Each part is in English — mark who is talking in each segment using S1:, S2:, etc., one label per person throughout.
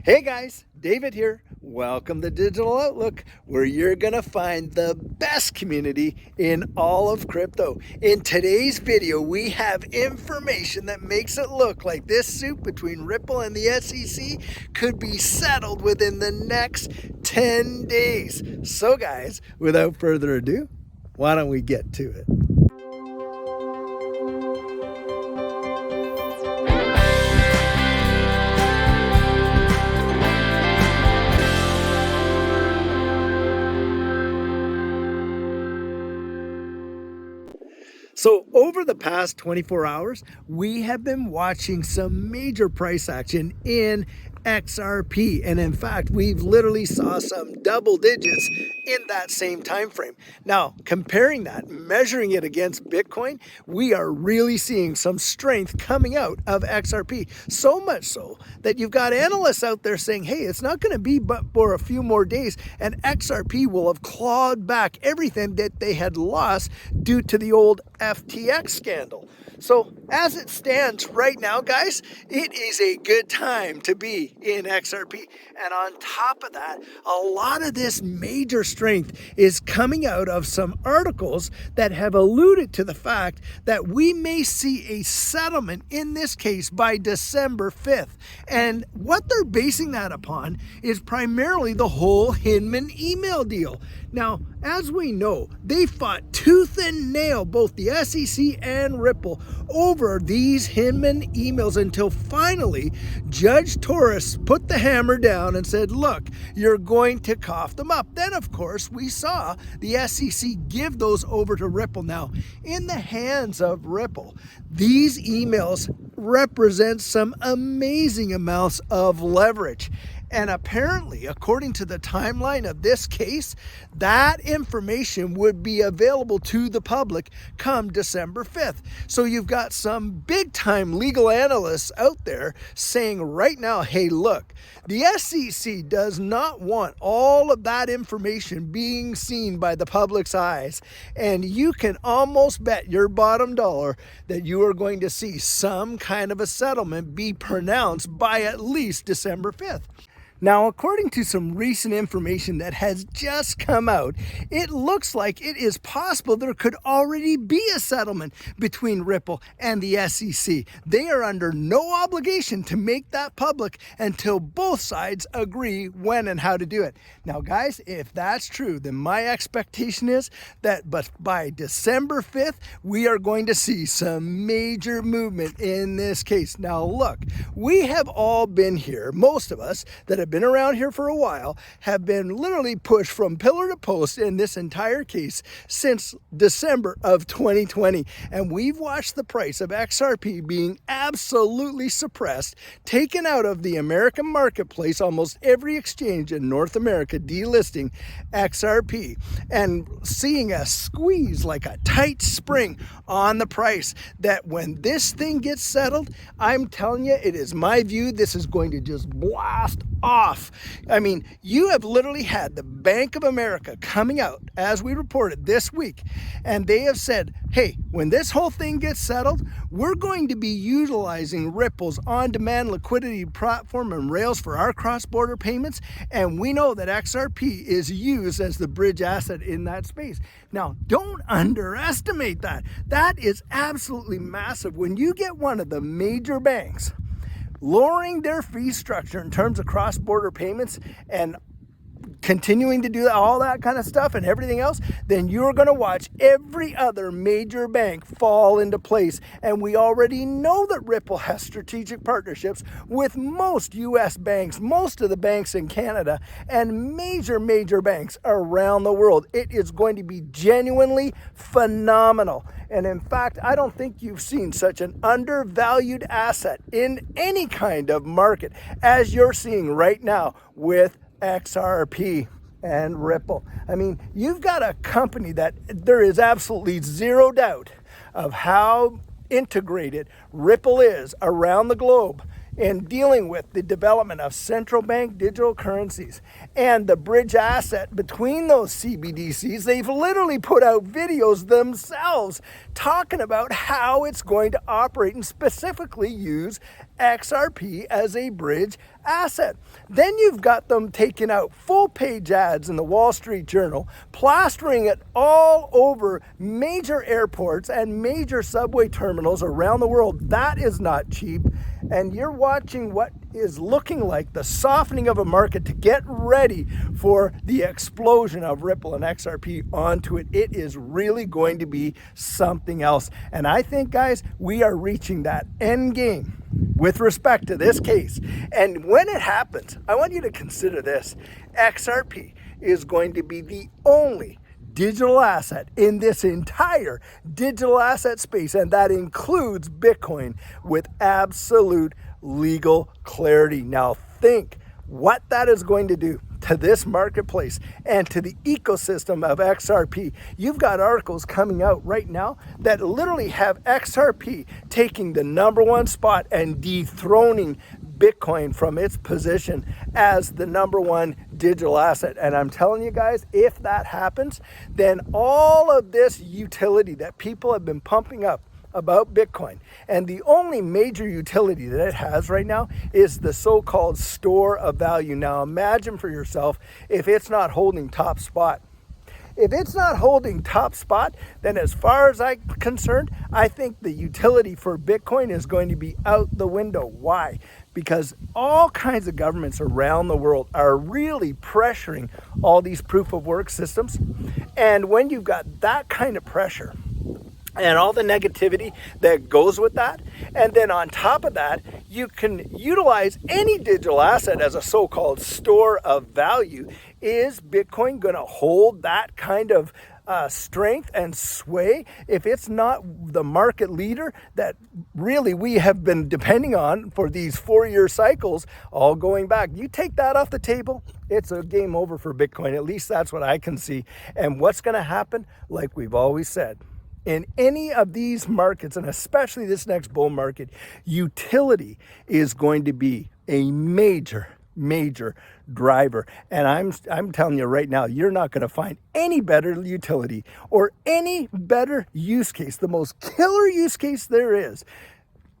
S1: Hey guys, David here. Welcome to Digital Outlook, where you're going to find the best community in all of crypto. In today's video, we have information that makes it look like this suit between Ripple and the SEC could be settled within the next 10 days. So guys, without further ado, why don't we get to it? So over the past 24 hours, we have been watching some major price action in XRP. And in fact, we've literally saw some double digits in that same time frame. Now, comparing that, measuring it against Bitcoin, we are really seeing some strength coming out of XRP. So much so that you've got analysts out there saying, hey, it's not going to be but for a few more days, and XRP will have clawed back everything that they had lost due to the old FTX scandal. So as it stands right now, guys, it is a good time to be in XRP. And on top of that, a lot of this major strength is coming out of some articles that have alluded to the fact that we may see a settlement in this case by December 5th. And what they're basing that upon is primarily the whole Hinman email deal. Now, as we know, they fought tooth and nail, both the SEC and Ripple, over these Hinman emails until finally Judge Torres put the hammer down and said, look, you're going to cough them up. Then, of course, we saw the SEC give those over to Ripple. Now, in the hands of Ripple, these emails represent some amazing amounts of leverage. And apparently, according to the timeline of this case, that information would be available to the public come December 5th. So you've got some big time legal analysts out there saying right now, hey, look, the SEC does not want all of that information being seen by the public's eyes. And you can almost bet your bottom dollar that you are going to see some kind of a settlement be pronounced by at least December 5th. Now, according to some recent information that has just come out, it looks like it is possible there could already be a settlement between Ripple and the SEC. They are under no obligation to make that public until both sides agree when and how to do it. Now, guys, if that's true, then my expectation is that by December 5th, we are going to see some major movement in this case. Now, look, we have all been here, most of us that have been around here for a while, have been literally pushed from pillar to post in this entire case since December of 2020. And we've watched the price of XRP being absolutely suppressed, taken out of the American marketplace, almost every exchange in North America delisting XRP, and seeing a squeeze like a tight spring on the price, that when this thing gets settled, I'm telling you, it is my view, this is going to just blast off. I mean, you have literally had the Bank of America coming out, as we reported this week, and they have said, hey, when this whole thing gets settled, we're going to be utilizing Ripple's on-demand liquidity platform and rails for our cross-border payments, and we know that XRP is used as the bridge asset in that space. Now, don't underestimate that. That is absolutely massive. When you get one of the major banks lowering their fee structure in terms of cross-border payments and continuing to do all that kind of stuff and everything else, then you're going to watch every other major bank fall into place. And we already know that Ripple has strategic partnerships with most U.S. banks, most of the banks in Canada, and major banks around the world. It is going to be genuinely phenomenal. And in fact, I don't think you've seen such an undervalued asset in any kind of market as you're seeing right now with XRP and Ripple. I mean, you've got a company that there is absolutely zero doubt of how integrated Ripple is around the globe. in dealing with the development of central bank digital currencies and the bridge asset between those CBDCs, they've literally put out videos themselves talking about how it's going to operate and specifically use XRP as a bridge asset. Then you've got them taking out full-page ads in the Wall Street Journal, plastering it all over major airports and major subway terminals around the world. That is not cheap. And you're watching what is looking like the softening of a market to get ready for the explosion of Ripple and XRP onto it. It is really going to be something else. And I think, guys, we are reaching that end game with respect to this case. And when it happens, I want you to consider this. XRP is going to be the only digital asset in this entire digital asset space, and that includes Bitcoin, with absolute legal clarity. Now think what that is going to do to this marketplace and to the ecosystem of XRP. You've got articles coming out right now that literally have XRP taking the #1 spot and dethroning Bitcoin from its position as the #1 digital asset. And I'm telling you guys, if that happens, then all of this utility that people have been pumping up about Bitcoin, and the only major utility that it has right now is the so-called store of value. Now imagine for yourself if it's not holding top spot. If it's not holding top spot, then as far as I'm concerned, I think the utility for Bitcoin is going to be out the window. Why? Because all kinds of governments around the world are really pressuring all these proof of work systems. And when you've got that kind of pressure and all the negativity that goes with that, and then on top of that, you can utilize any digital asset as a so-called store of value. Is Bitcoin going to hold that kind of strength and sway if it's not the market leader that really we have been depending on for these 4-year cycles, all going back? You take that off the table, it's a game over for Bitcoin. At least that's what I can see. And what's going to happen, like we've always said, in any of these markets, and especially this next bull market, utility is going to be a major driver. And I'm telling you right now, you're not going to find any better utility or any better use case, the most killer use case there is,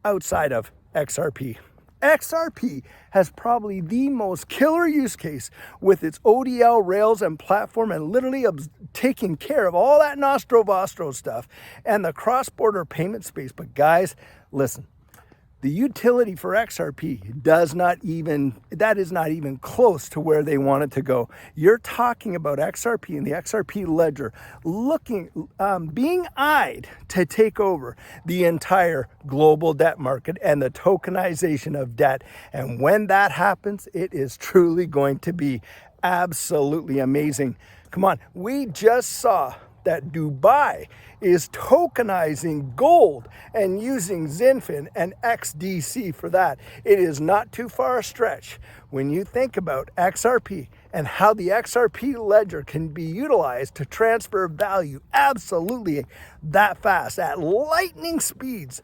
S1: outside of XRP. XRP has probably the most killer use case with its ODL rails and platform, and literally taking care of all that Nostro Vostro stuff and the cross-border payment space. But guys, listen, the utility for XRP is not even close to where they want it to go. You're talking about XRP and the XRP ledger being eyed to take over the entire global debt market and the tokenization of debt. And when that happens, it is truly going to be absolutely amazing. Come on, we just saw that Dubai is tokenizing gold and using XinFin and XDC for that. It is not too far a stretch when you think about XRP and how the XRP ledger can be utilized to transfer value absolutely that fast, at lightning speeds.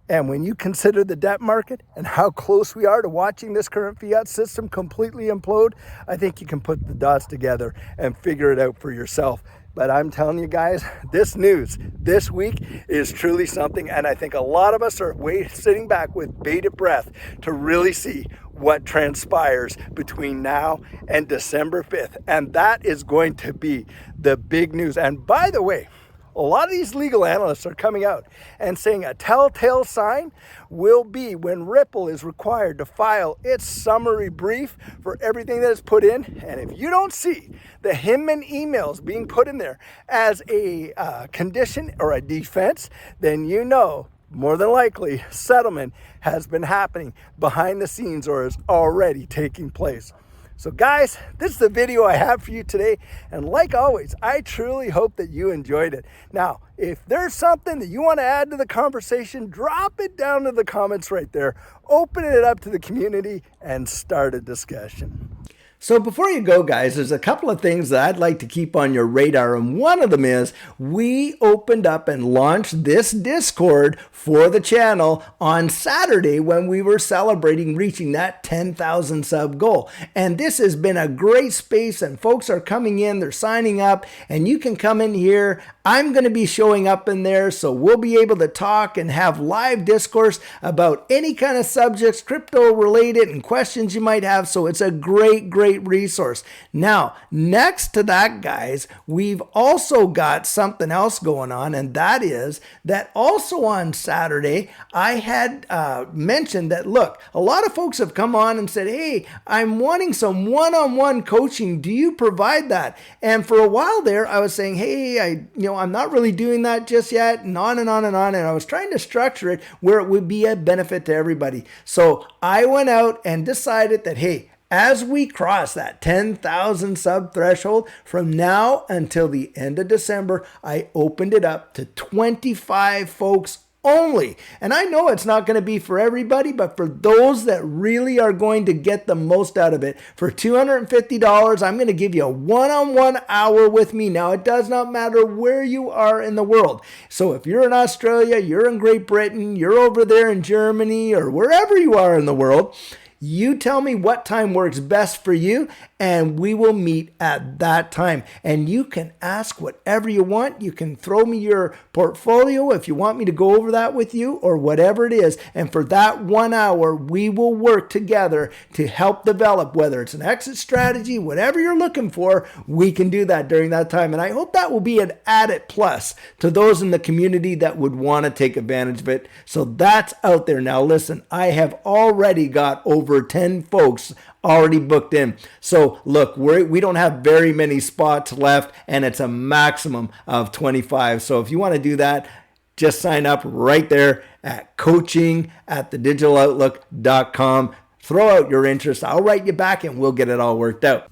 S1: And when you consider the debt market and how close we are to watching this current fiat system completely implode, I think you can put the dots together and figure it out for yourself. But I'm telling you guys, this news this week is truly something, and I think a lot of us are sitting back with bated breath to really see what transpires between now and December 5th. And that is going to be the big news. And by the way, a lot of these legal analysts are coming out and saying a telltale sign will be when Ripple is required to file its summary brief for everything that is put in. And if you don't see the Hinman emails being put in there as a condition or a defense, then you know more than likely settlement has been happening behind the scenes or is already taking place. So guys, this is the video I have for you today. And like always, I truly hope that you enjoyed it. Now, if there's something that you want to add to the conversation, drop it down to the comments right there. Open it up to the community and start a discussion. So before you go, guys, there's a couple of things that I'd like to keep on your radar. And one of them is we opened up and launched this Discord for the channel on Saturday when we were celebrating reaching that 10,000 sub goal. And this has been a great space, and folks are coming in, they're signing up, and you can come in here. I'm going to be showing up in there, so we'll be able to talk and have live discourse about any kind of subjects, crypto related, and questions you might have. So it's a great resource. Now, next to that, guys, we've also got something else going on, and that is that also on Saturday, I had mentioned that, look, a lot of folks have come on and said, hey, I'm wanting some one-on-one coaching. Do you provide that? And for a while there, I was saying, hey, I'm not really doing that just yet, and on and on and on. And I was trying to structure it where it would be a benefit to everybody. So I went out and decided that, hey, as we cross that 10,000 sub threshold, from now until the end of December, I opened it up to 25 folks only. And I know it's not going to be for everybody, but for those that really are going to get the most out of it, for $250, I'm going to give you a one-on-one hour with me. Now, it does not matter where you are in the world. So if you're in Australia, you're in Great Britain, you're over there in Germany, or wherever you are in the world, you tell me what time works best for you, and we will meet at that time. And you can ask whatever you want. You can throw me your portfolio if you want me to go over that with you, or whatever it is. And for that 1 hour, we will work together to help develop, whether it's an exit strategy, whatever you're looking for, we can do that during that time. And I hope that will be an added plus to those in the community that would want to take advantage of it. So that's out there. Now, listen, I have already got over 10 folks already booked in. So look, we don't have very many spots left, and it's a maximum of 25. So if you want to do that, just sign up right there at coaching@thedigitaloutlook.com. Throw out your interest. I'll write you back and we'll get it all worked out.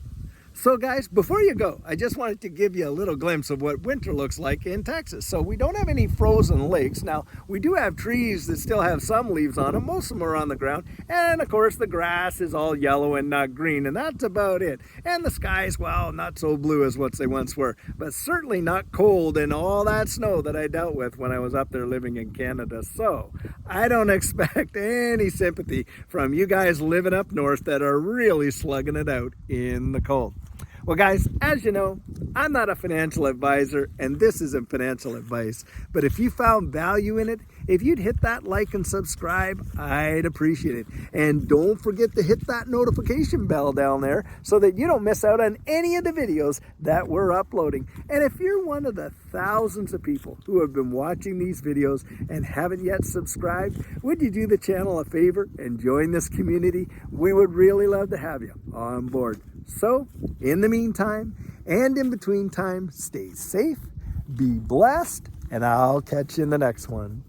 S1: So guys, before you go, I just wanted to give you a little glimpse of what winter looks like in Texas. So we don't have any frozen lakes. Now, we do have trees that still have some leaves on them. Most of them are on the ground. And of course, the grass is all yellow and not green, and that's about it. And the skies, well, not so blue as what they once were, but certainly not cold and all that snow that I dealt with when I was up there living in Canada. So I don't expect any sympathy from you guys living up north that are really slugging it out in the cold. Well, guys, as you know, I'm not a financial advisor, and this isn't financial advice. But if you found value in it, if you'd hit that like and subscribe, I'd appreciate it. And don't forget to hit that notification bell down there so that you don't miss out on any of the videos that we're uploading. And if you're one of the thousands of people who have been watching these videos and haven't yet subscribed, would you do the channel a favor and join this community? We would really love to have you on board. So, in the meantime, and in between time, stay safe, be blessed, and I'll catch you in the next one.